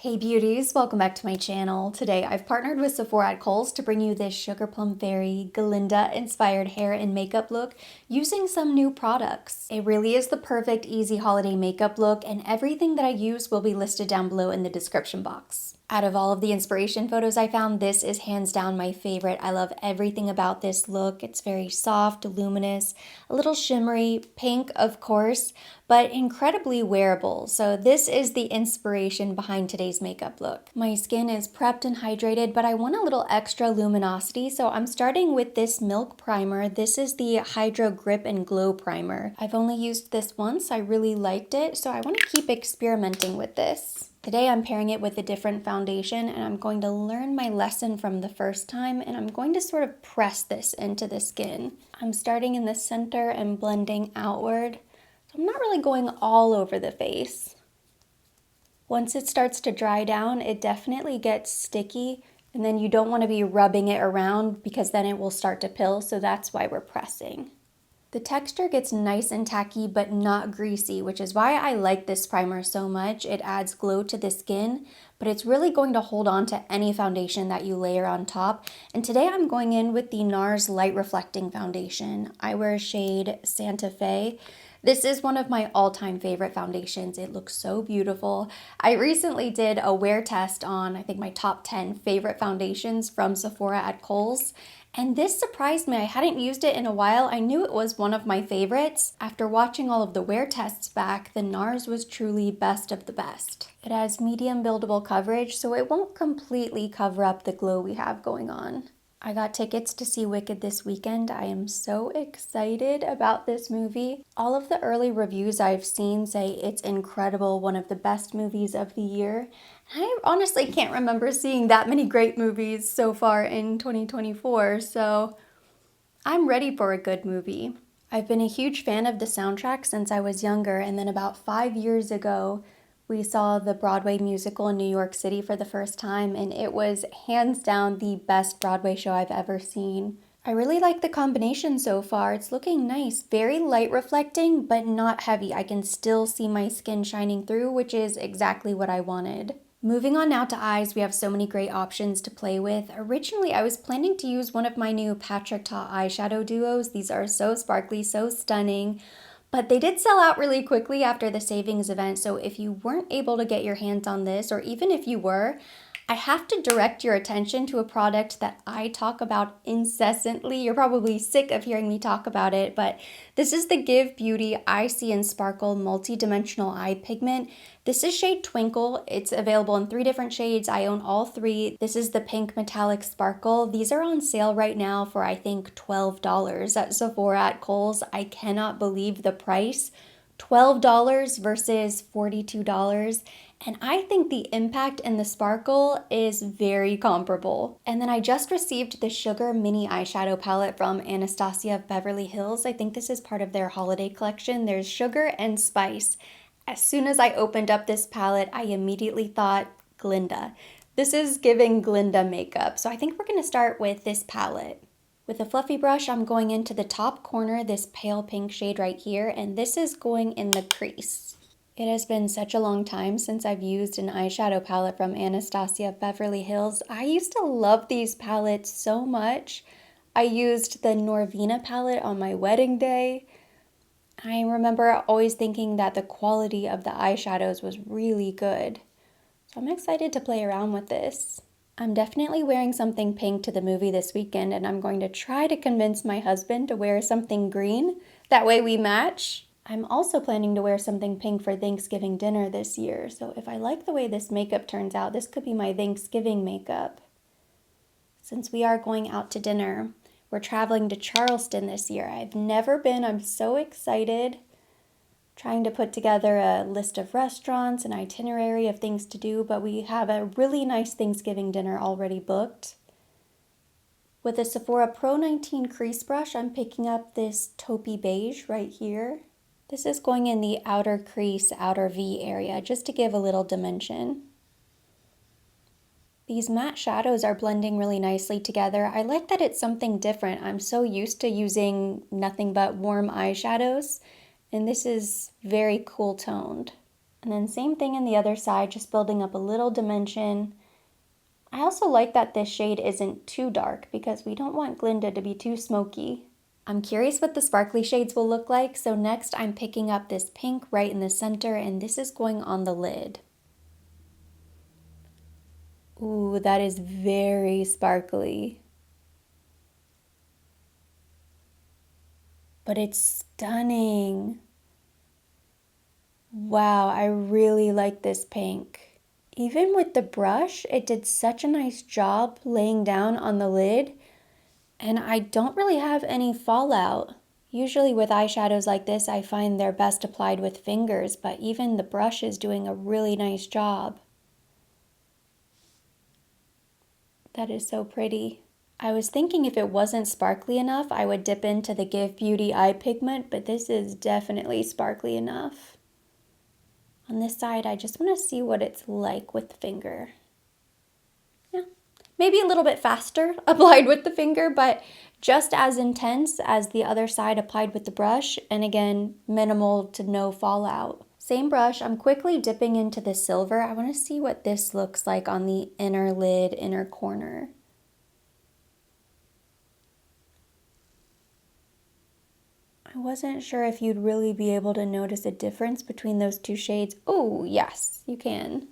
Hey beauties, welcome back to my channel. Today I've partnered with Sephora at Kohl's to bring you this Sugar Plum Fairy Glinda inspired hair and makeup look using some new products. It really is the perfect easy holiday makeup look, and everything that I use will be listed down below in the description box. Out of all of the inspiration photos I found, this is hands down my favorite. I love everything about this look. It's very soft, luminous, a little shimmery, pink of course, but incredibly wearable. So this is the inspiration behind today's makeup look. My skin is prepped and hydrated, but I want a little extra luminosity, so I'm starting with this Milk Primer. This is the Hydro Grip and Glow Primer. I've only used this once. I really liked it, so I want to keep experimenting with this. Today I'm pairing it with a different foundation, and I'm going to learn my lesson from the first time, and I'm going to sort of press this into the skin. I'm starting in the center and blending outward. So I'm not really going all over the face. Once it starts to dry down, it definitely gets sticky, and then you don't want to be rubbing it around because then it will start to pill, so that's why we're pressing. The texture gets nice and tacky but not greasy, which is why I like this primer so much. It adds glow to the skin, but it's really going to hold on to any foundation that you layer on top. And today I'm going in with the NARS Light Reflecting Foundation. I wear shade Santa Fe. This is one of my all-time favorite foundations. It looks so beautiful. I recently did a wear test on, I think, my top 10 favorite foundations from Sephora at Kohl's. And this surprised me. I hadn't used it in a while. I knew it was one of my favorites. After watching all of the wear tests back, the NARS was truly best of the best. It has medium buildable coverage, so it won't completely cover up the glow we have going on. I got tickets to see Wicked this weekend. I am so excited about this movie. All of the early reviews I've seen say it's incredible, one of the best movies of the year. I honestly can't remember seeing that many great movies so far in 2024, so I'm ready for a good movie. I've been a huge fan of the soundtrack since I was younger, and then about 5 years ago, we saw the Broadway musical in New York City for the first time, and it was hands down the best Broadway show I've ever seen. I really like the combination so far. It's looking nice. Very light reflecting, but not heavy. I can still see my skin shining through, which is exactly what I wanted. Moving on now to eyes, we have so many great options to play with. Originally, I was planning to use one of my new Patrick Ta eyeshadow duos. These are so sparkly, so stunning. But they did sell out really quickly after the savings event, so if you weren't able to get your hands on this, or even if you were, I have to direct your attention to a product that I talk about incessantly. You're probably sick of hearing me talk about it, but this is the Give Beauty Icy and Sparkle Multi-Dimensional Eye Pigment. This is shade Twinkle. It's available in 3 different shades. I own all 3. This is the Pink Metallic Sparkle. These are on sale right now for, I think, $12 at Sephora at Kohl's. I cannot believe the price. $12 versus $42. And I think the impact and the sparkle is very comparable. And then I just received the Sugar Mini Eyeshadow Palette from Anastasia of Beverly Hills. I think this is part of their holiday collection. There's Sugar and Spice. As soon as I opened up this palette, I immediately thought Glinda. This is giving Glinda makeup. So I think we're gonna start with this palette. With a fluffy brush, I'm going into the top corner, this pale pink shade right here, and this is going in the crease. It has been such a long time since I've used an eyeshadow palette from Anastasia Beverly Hills. I used to love these palettes so much. I used the Norvina palette on my wedding day. I remember always thinking that the quality of the eyeshadows was really good. So I'm excited to play around with this. I'm definitely wearing something pink to the movie this weekend, and I'm going to try to convince my husband to wear something green. That way we match. I'm also planning to wear something pink for Thanksgiving dinner this year, so if I like the way this makeup turns out, this could be my Thanksgiving makeup. Since we are going out to dinner, we're traveling to Charleston this year. I've never been. I'm so excited. Trying to put together a list of restaurants, an itinerary of things to do, but we have a really nice Thanksgiving dinner already booked. With a Sephora Pro 19 crease brush, I'm picking up this taupey beige right here. This is going in the outer crease, outer V area, just to give a little dimension. These matte shadows are blending really nicely together. I like that it's something different. I'm so used to using nothing but warm eyeshadows, and this is very cool toned. And then same thing in the other side, just building up a little dimension. I also like that this shade isn't too dark because we don't want Glinda to be too smoky. I'm curious what the sparkly shades will look like, so next I'm picking up this pink right in the center, and this is going on the lid. Ooh, that is very sparkly. But it's stunning. Wow, I really like this pink. Even with the brush, it did such a nice job laying down on the lid, and I don't really have any fallout. Usually with eyeshadows like this, I find they're best applied with fingers, but even the brush is doing a really nice job. That is so pretty. I was thinking if it wasn't sparkly enough, I would dip into the Give Beauty eye pigment, but this is definitely sparkly enough. On this side, I just want to see what it's like with the finger. Yeah, maybe a little bit faster applied with the finger, but just as intense as the other side applied with the brush, and again, minimal to no fallout. Same brush, I'm quickly dipping into the silver. I want to see what this looks like on the inner lid, inner corner. I wasn't sure if you'd really be able to notice a difference between those two shades. Oh, yes, you can.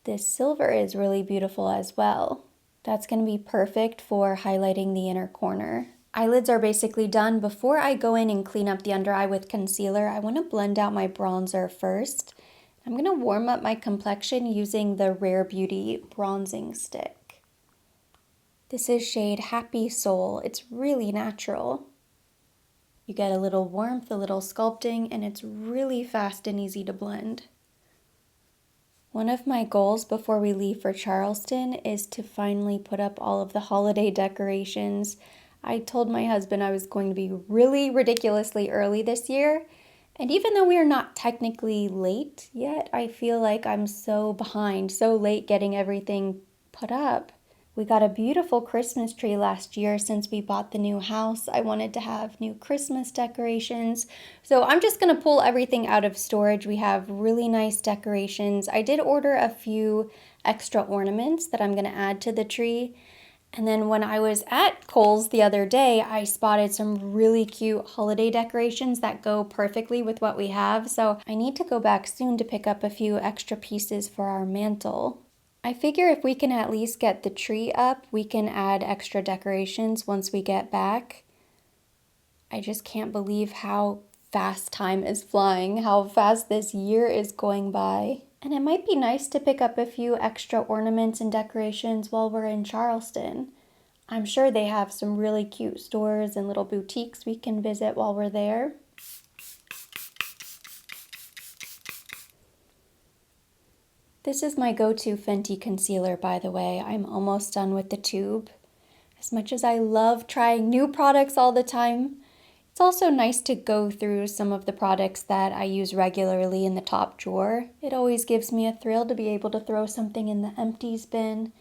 This silver is really beautiful as well. That's going to be perfect for highlighting the inner corner. Eyelids are basically done. Before I go in and clean up the under eye with concealer, I want to blend out my bronzer first. I'm going to warm up my complexion using the Rare Beauty bronzing stick. This is shade Happy Soul. It's really natural. You get a little warmth, a little sculpting, and it's really fast and easy to blend. One of my goals before we leave for Charleston is to finally put up all of the holiday decorations. I told my husband I was going to be really ridiculously early this year, and even though we are not technically late yet, I feel like I'm so behind, so late getting everything put up. We got a beautiful Christmas tree last year since we bought the new house. I wanted to have new Christmas decorations. So I'm just going to pull everything out of storage. We have really nice decorations. I did order a few extra ornaments that I'm going to add to the tree. And then when I was at Kohl's the other day, I spotted some really cute holiday decorations that go perfectly with what we have. So I need to go back soon to pick up a few extra pieces for our mantle. I figure if we can at least get the tree up, we can add extra decorations once we get back. I just can't believe how fast time is flying, how fast this year is going by. And it might be nice to pick up a few extra ornaments and decorations while we're in Charleston. I'm sure they have some really cute stores and little boutiques we can visit while we're there. This is my go-to Fenty concealer, by the way. I'm almost done with the tube. As much as I love trying new products all the time, it's also nice to go through some of the products that I use regularly in the top drawer. It always gives me a thrill to be able to throw something in the empties bin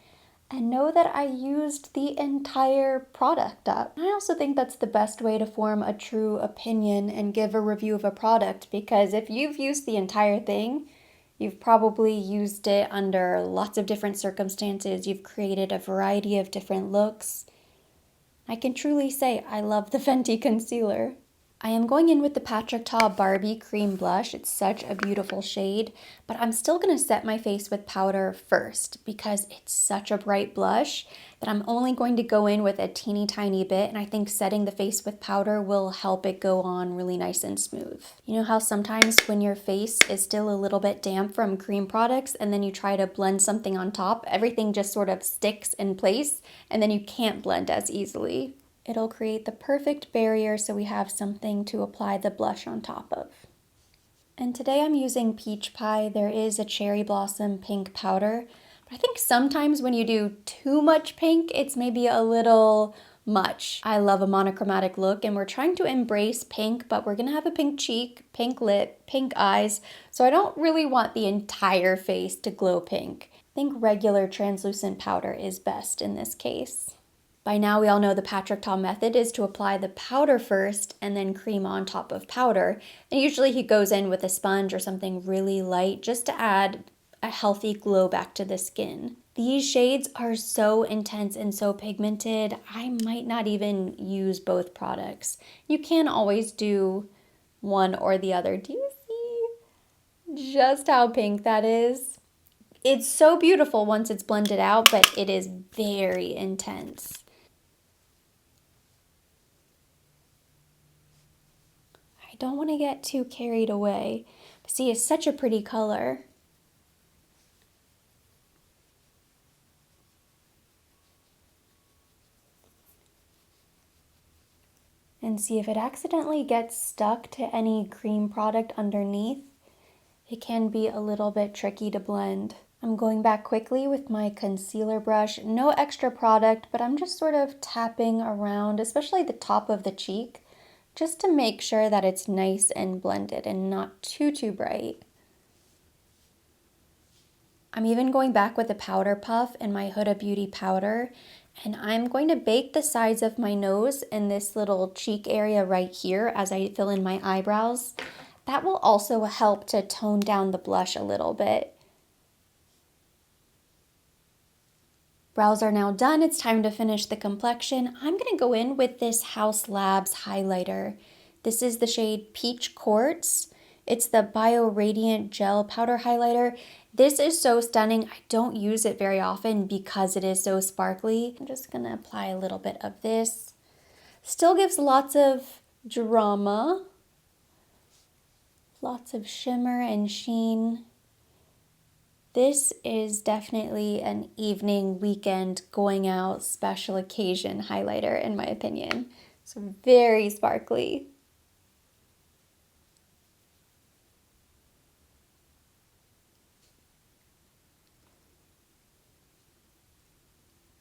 and know that I used the entire product up. I also think that's the best way to form a true opinion and give a review of a product, because if you've used the entire thing, you've probably used it under lots of different circumstances. You've created a variety of different looks. I can truly say I love the Fenty concealer. I am going in with the Patrick Ta Barbie Cream Blush. It's such a beautiful shade, but I'm still going to set my face with powder first because it's such a bright blush that I'm only going to go in with a teeny tiny bit, and I think setting the face with powder will help it go on really nice and smooth. You know how sometimes when your face is still a little bit damp from cream products and then you try to blend something on top, everything just sort of sticks in place and then you can't blend as easily. It'll create the perfect barrier so we have something to apply the blush on top of. And today I'm using Peach Pie. There is a Cherry Blossom pink powder, but I think sometimes when you do too much pink, it's maybe a little much. I love a monochromatic look, and we're trying to embrace pink, but we're gonna have a pink cheek, pink lip, pink eyes, so I don't really want the entire face to glow pink. I think regular translucent powder is best in this case. By now we all know the Patrick Ta method is to apply the powder first and then cream on top of powder. And usually he goes in with a sponge or something really light just to add a healthy glow back to the skin. These shades are so intense and so pigmented, I might not even use both products. You can always do one or the other. Do you see just how pink that is? It's so beautiful once it's blended out, but it is very intense. I don't want to get too carried away. But see, it's such a pretty color. And see, if it accidentally gets stuck to any cream product underneath, it can be a little bit tricky to blend. I'm going back quickly with my concealer brush. No extra product, but I'm just sort of tapping around, especially the top of the cheek, just to make sure that it's nice and blended and not too bright. I'm even going back with the powder puff and my Huda Beauty powder, and I'm going to bake the sides of my nose and this little cheek area right here as I fill in my eyebrows. That will also help to tone down the blush a little bit. Brows are now done. It's time to finish the complexion. I'm going to go in with this Haus Labs highlighter. This is the shade Peach Quartz. It's the Bio Radiant Gel Powder Highlighter. This is so stunning. I don't use it very often because it is so sparkly. I'm just going to apply a little bit of this. Still gives lots of drama. Lots of shimmer and sheen. This is definitely an evening, weekend, going out, special occasion highlighter in my opinion. So very sparkly.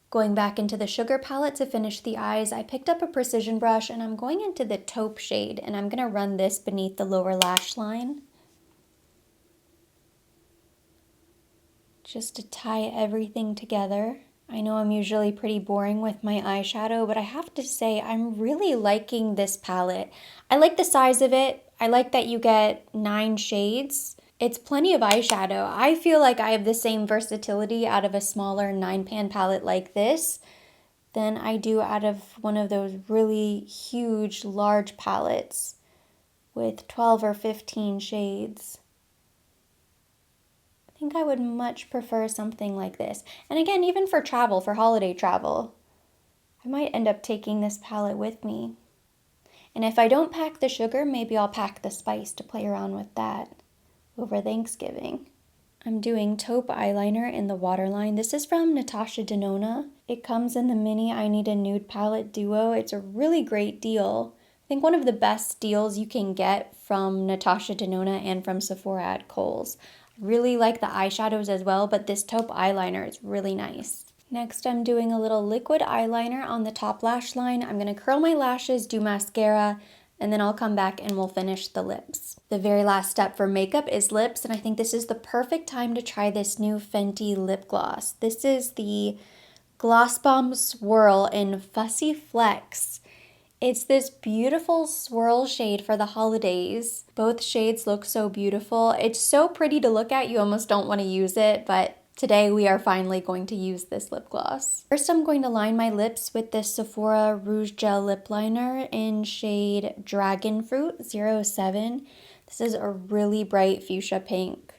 Going back into the sugar palette to finish the eyes, I picked up a precision brush and I'm going into the taupe shade and I'm going to run this beneath the lower lash line. Just to tie everything together. I know I'm usually pretty boring with my eyeshadow, but I have to say I'm really liking this palette. I like the size of it. I like that you get 9 shades. It's plenty of eyeshadow. I feel like I have the same versatility out of a smaller 9-pan palette like this than I do out of one of those really huge, large palettes with 12 or 15 shades. I think I would much prefer something like this. And again, even for travel, for holiday travel, I might end up taking this palette with me. And if I don't pack the sugar, maybe I'll pack the spice to play around with that over Thanksgiving. I'm doing taupe eyeliner in the waterline. This is from Natasha Denona. It comes in the mini I Need a Nude palette duo. It's a really great deal. I think one of the best deals you can get from Natasha Denona and from Sephora at Kohl's. Really like the eyeshadows as well, but this taupe eyeliner is really nice. Next, I'm doing a little liquid eyeliner on the top lash line. I'm going to curl my lashes, do mascara, and then I'll come back and we'll finish the lips. The very last step for makeup is lips, and I think this is the perfect time to try this new Fenty lip gloss. This is the Gloss Bomb Swirl in Fussy Flex. It's this beautiful swirl shade for the holidays. Both shades look so beautiful. It's so pretty to look at, you almost don't want to use it, but today we are finally going to use this lip gloss. First, I'm going to line my lips with this Sephora Rouge Gel Lip Liner in shade Dragon Fruit 07. This is a really bright fuchsia pink.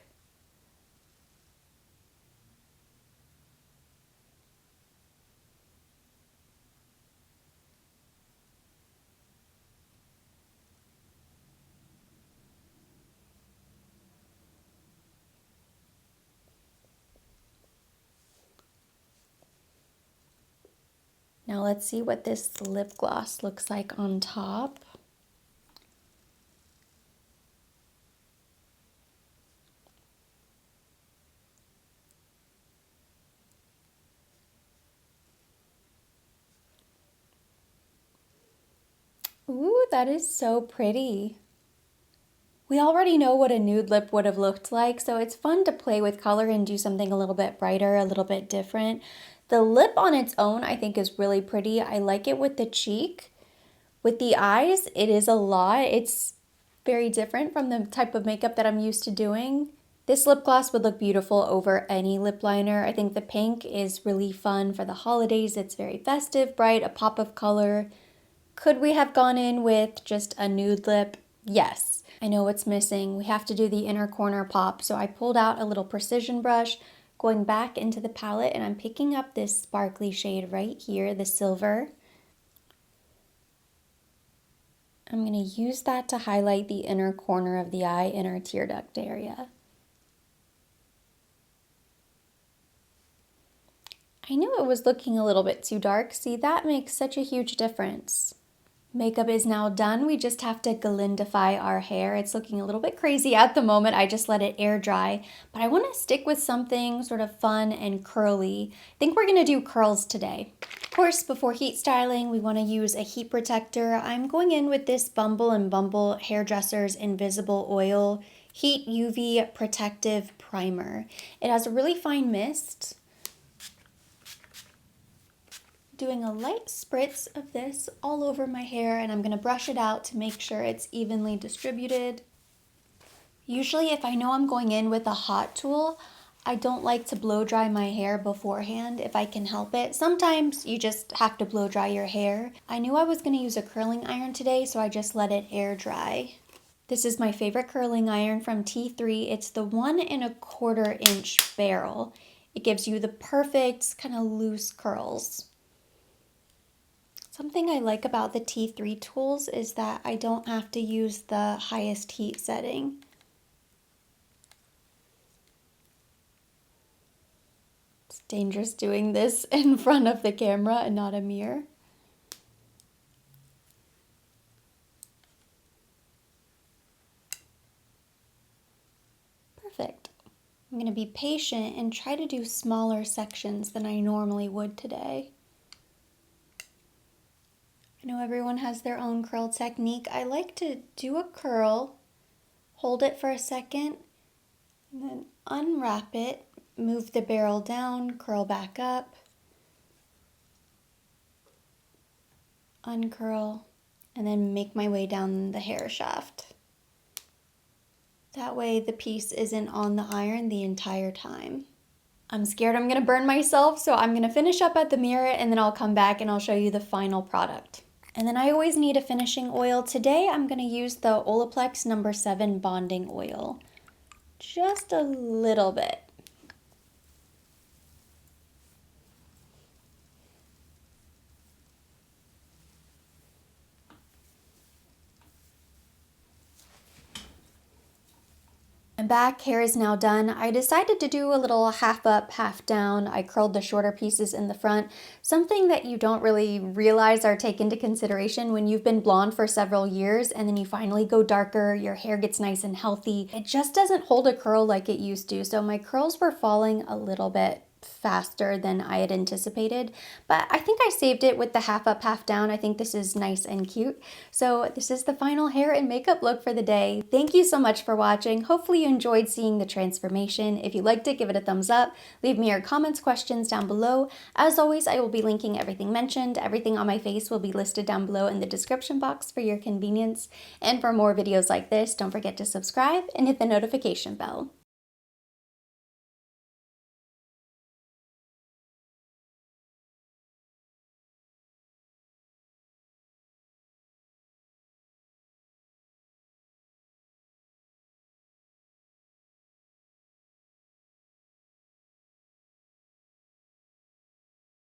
Now let's see what this lip gloss looks like on top. Ooh, that is so pretty. We already know what a nude lip would have looked like, so it's fun to play with color and do something a little bit brighter, a little bit different. The lip on its own I think is really pretty. I like it with the cheek. With the eyes, it is a lot. It's very different from the type of makeup that I'm used to doing. This lip gloss would look beautiful over any lip liner. I think the pink is really fun for the holidays. It's very festive, bright, a pop of color. Could we have gone in with just a nude lip? Yes. I know what's missing. We have to do the inner corner pop. So I pulled out a little precision brush, going back into the palette, and I'm picking up this sparkly shade right here, the silver. I'm going to use that to highlight the inner corner of the eye, inner tear duct area. I knew it was looking a little bit too dark. See, that makes such a huge difference. Makeup is now done. We just have to Glindify our hair. It's looking a little bit crazy at the moment. I just let it air dry, but I want to stick with something sort of fun and curly. I think we're going to do curls today. Of course, before heat styling, we want to use a heat protector. I'm going in with this Bumble and Bumble Hairdresser's Invisible Oil Heat UV Protective Primer. It has a really fine mist. Doing a light spritz of this all over my hair, and I'm going to brush it out to make sure it's evenly distributed. Usually if I know I'm going in with a hot tool, I don't like to blow dry my hair beforehand if I can help it. Sometimes you just have to blow dry your hair. I knew I was going to use a curling iron today, so I just let it air dry. This is my favorite curling iron from T3. It's the 1 1/4 inch barrel. It gives you the perfect kind of loose curls. Something I like about the T3 tools is that I don't have to use the highest heat setting. It's dangerous doing this in front of the camera and not a mirror. Perfect. I'm going to be patient and try to do smaller sections than I normally would today. I know everyone has their own curl technique. I like to do a curl, hold it for a second, and then unwrap it, move the barrel down, curl back up, uncurl, and then make my way down the hair shaft. That way the piece isn't on the iron the entire time. I'm scared I'm gonna burn myself, so I'm gonna finish up at the mirror and then I'll come back and I'll show you the final product. And then I always need a finishing oil. Today I'm going to use the Olaplex No. 7 Bonding Oil. Just a little bit. I'm back, hair is now done. I decided to do a little half up, half down. I curled the shorter pieces in the front, something that you don't really realize or take into consideration when you've been blonde for several years and then you finally go darker, your hair gets nice and healthy. It just doesn't hold a curl like it used to, so my curls were falling a little bit faster than I had anticipated, but I think I saved it with the half up, half down. I think this is nice and cute. So this is the final hair and makeup look for the day. Thank you so much for watching. Hopefully you enjoyed seeing the transformation. If you liked it, give it a thumbs up. Leave me your comments, questions down below. As always, I will be linking everything mentioned. Everything on my face will be listed down below in the description box for your convenience. And for more videos like this, don't forget to subscribe and hit the notification bell.